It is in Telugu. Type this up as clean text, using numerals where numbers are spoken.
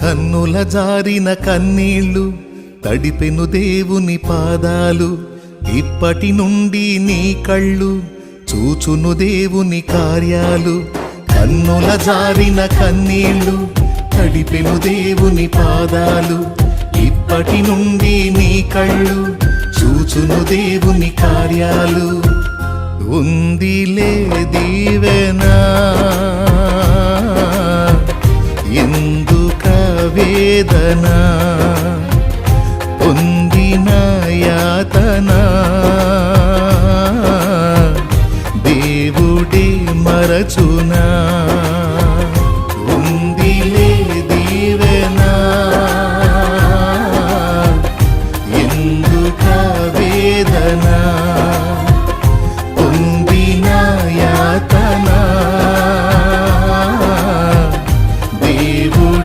కన్నుల జారిన కన్నీళ్ళు తడిపెను దేవుని పాదాలు. ఇప్పటి నుండి నీ కళ్ళు చూచును దేవుని కార్యాలు. కన్నుల జారిన కన్నీళ్ళు తడిపెను దేవుని పాదాలు. ఇప్పటి నుండి నీ కళ్ళు చూచును దేవుని కార్యాలు. ఉందిలే దీవెనా ఎందుక వేదన, పొందిన యాతన దేవుడే మరచునా.